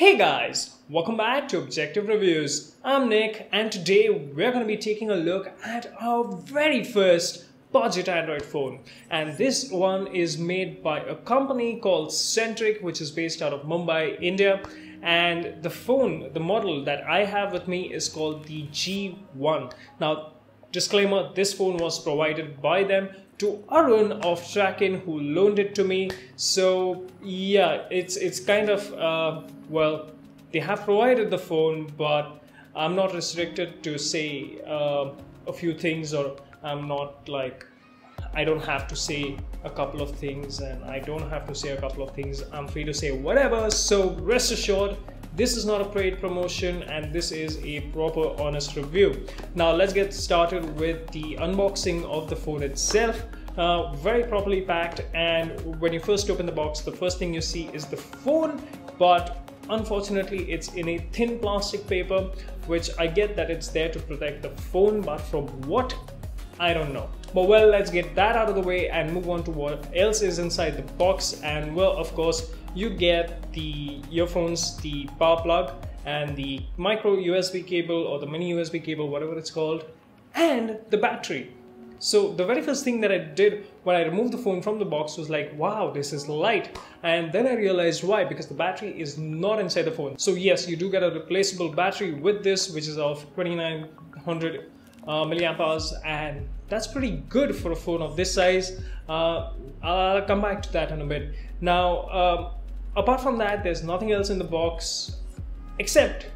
Hey guys, welcome back to Objective Reviews. I'm Nick and today we're going to be taking a look at our very first budget Android phone, and this one is made by a company called Centric, which is based out of Mumbai, India. And the model that I have with me is called the G1. Now, disclaimer, this phone was provided by them to Arun of Trackin, who loaned it to me. So yeah, it's kind of well, they have provided the phone, but I'm not restricted to say a few things, or I'm not like, I don't have to say a couple of things and I don't have to say a couple of things. I'm free to say whatever. So rest assured, this is not a paid promotion and this is a proper honest review. Now let's get started with the unboxing of the phone itself. Very properly packed, and when you first open the box, the first thing you see is the phone, but unfortunately it's in a thin plastic paper, which I get that it's there to protect the phone, but from what, I don't know. But well, let's get that out of the way and move on to what else is inside the box. And well, of course, you get the earphones, the power plug, and the micro USB cable, or the mini USB cable, whatever it's called, and the battery. So the very first thing that I did when I removed the phone from the box was like, wow, this is light. And then I realized why, because the battery is not inside the phone. So yes, you do get a replaceable battery with this, which is of 2900 milliamp hours, and that's pretty good for a phone of this size. I'll come back to that in a bit. Now, apart from that, there's nothing else in the box except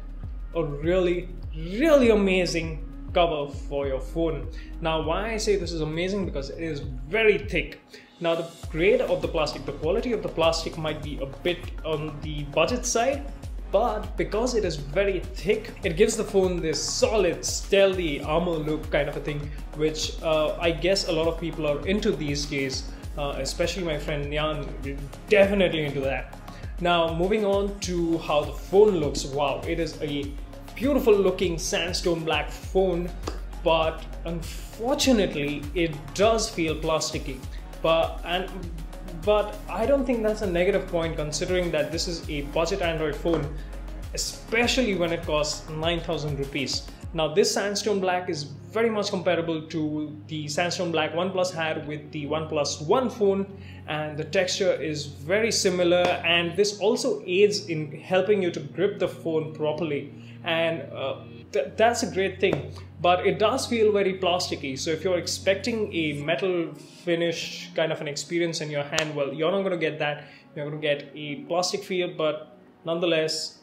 a really amazing cover for your phone. Now, why I say this is amazing, because it is very thick. Now, the grade of the plastic, the quality of the plastic might be a bit on the budget side, but because it is very thick, it gives the phone this solid, stealthy armor look kind of a thing, which I guess a lot of people are into these days, especially my friend Nyan, definitely into that. Now, moving on to how the phone looks. Wow, it is a beautiful looking sandstone black phone, but unfortunately it does feel plasticky. But I don't think that's a negative point, considering that this is a budget Android phone, especially when it costs 9,000 rupees. Now, this sandstone black is very much comparable to the sandstone black OnePlus had with the OnePlus One phone, and the texture is very similar, and this also aids in helping you to grip the phone properly, and that's a great thing. But it does feel very plasticky, so if you're expecting a metal finish kind of an experience in your hand, well, you're not going to get that. You're going to get a plastic feel, but nonetheless,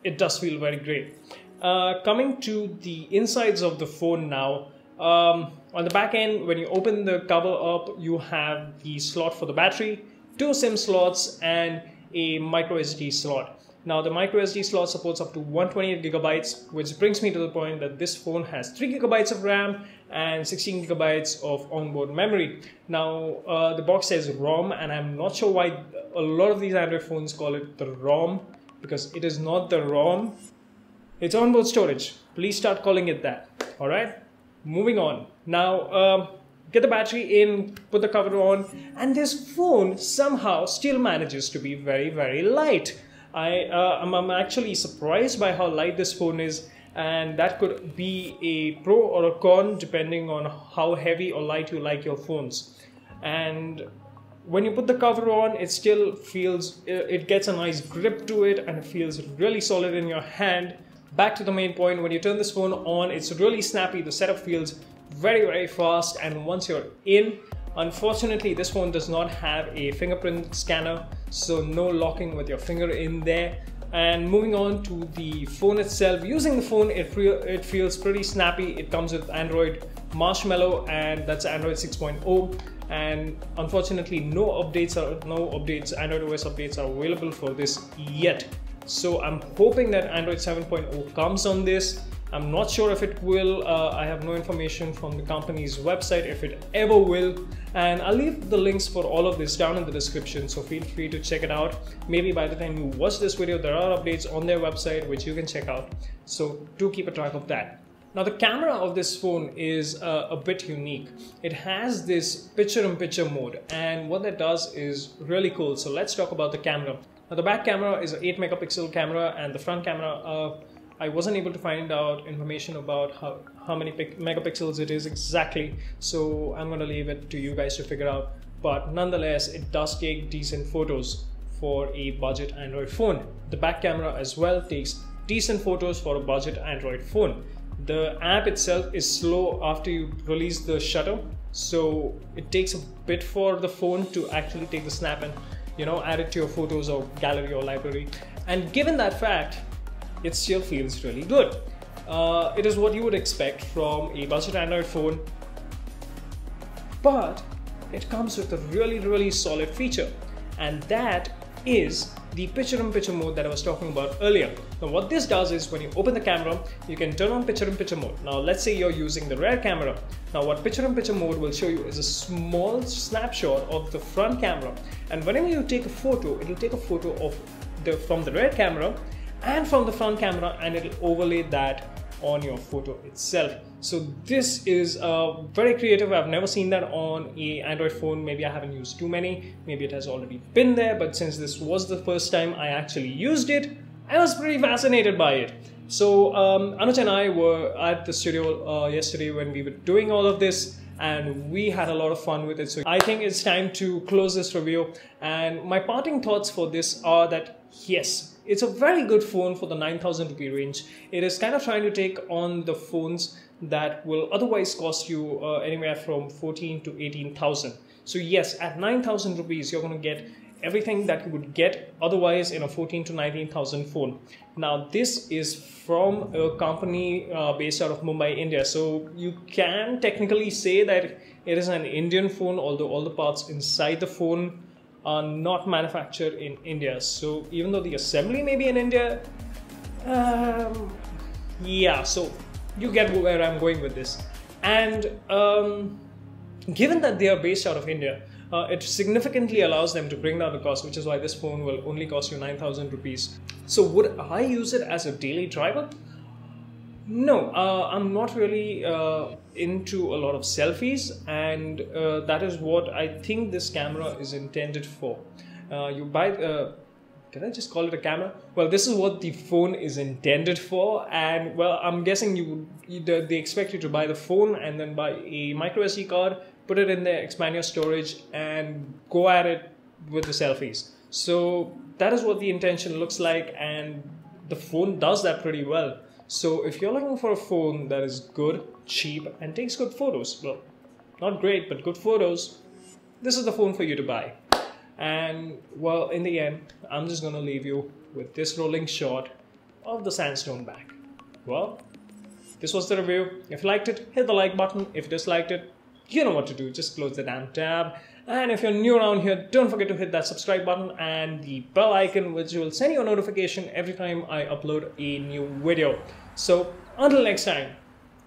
it does feel very great. Coming to the insides of the phone now, on the back end, when you open the cover up, you have the slot for the battery, 2 SIM slots, and a micro SD slot. Now, the micro SD slot supports up to 128 gigabytes, which brings me to the point that this phone has 3 gigabytes of RAM and 16 gigabytes of onboard memory. Now, the box says ROM, and I'm not sure why a lot of these Android phones call it the ROM, because it is not the ROM. It's onboard storage. Please start calling it that. All right, moving on. Now, get the battery in, put the cover on, and this phone somehow still manages to be very light. I'm actually surprised by how light this phone is, and that could be a pro or a con depending on how heavy or light you like your phones. And when you put the cover on, it still feels, it gets a nice grip to it, and it feels really solid in your hand. Back to the main point, when you turn this phone on, it's really snappy. The setup feels very fast, and once you're in, unfortunately, this phone does not have a fingerprint scanner, so no locking with your finger in there. And moving on to the phone itself, using the phone, it feels pretty snappy. It comes with Android Marshmallow, and that's Android 6.0. And unfortunately, no updates, Android OS updates are available for this yet. So I'm hoping that Android 7.0 comes on this. I'm not sure if it will. I have no information from the company's website if it ever will, and I'll leave the links for all of this down in the description, so feel free to check it out. Maybe by the time you watch this video, there are updates on their website which you can check out, so do keep a track of that. Now, the camera of this phone is a bit unique. It has this picture-in-picture mode, and what that does is really cool. So let's talk about the camera. Now the back camera is an 8 megapixel camera, and the front camera, I wasn't able to find out information about how many megapixels it is exactly, so I'm gonna leave it to you guys to figure out. But nonetheless, it does take decent photos for a budget Android phone. The back camera as well takes decent photos for a budget Android phone. The app itself is slow after you release the shutter, so it takes a bit for the phone to actually take the snap and, you know, add it to your photos or gallery or library. And given that fact, it still feels really good. It is what you would expect from a budget Android phone, but it comes with a really solid feature, and that is the picture-in-picture mode that I was talking about earlier. Now what this does is when you open the camera, you can turn on picture-in-picture mode. Now let's say you're using the rear camera. Now what picture-in-picture mode will show you is a small snapshot of the front camera, and whenever you take a photo, it will take a photo of from the rear camera and from the front camera, and it will overlay that on your photo itself. So this is very creative. I've never seen that on a Android phone. Maybe I haven't used too many, maybe it has already been there, but since this was the first time I actually used it, I was pretty fascinated by it. So Anuj and I were at the studio yesterday when we were doing all of this, and we had a lot of fun with it. So I think it's time to close this review, and my parting thoughts for this are that yes, it's a very good phone for the 9,000 rupee range. It is kind of trying to take on the phones that will otherwise cost you anywhere from 14 to 18,000. So yes, at 9,000 rupees, you're going to get everything that you would get otherwise in a 14 to 19,000 phone. Now this is from a company based out of Mumbai, India. So you can technically say that it is an Indian phone, although all the parts inside the phone are not manufactured in India. So even though the assembly may be in India, yeah, so you get where I'm going with this. And given that they are based out of India, it significantly allows them to bring down the cost, which is why this phone will only cost you 9,000 rupees. So would I use it as a daily driver? No, I'm not really into a lot of selfies, and that is what I think this camera is intended for. You buy did I just call it a camera? Well, this is what the phone is intended for, and well, I'm guessing they expect you to buy the phone and then buy a micro SD card, put it in there, expand your storage, and go at it with the selfies. So that is what the intention looks like, and the phone does that pretty well. So if you're looking for a phone that is good, cheap, and takes good photos, well, not great, but good photos, this is the phone for you to buy. And well, in the end, I'm just gonna leave you with this rolling shot of the sandstone back. Well, this was the review. If you liked it, hit the like button. If you disliked it, you know what to do, just close the damn tab. And if you're new around here, don't forget to hit that subscribe button and the bell icon, which will send you a notification every time I upload a new video. So until next time,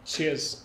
cheers.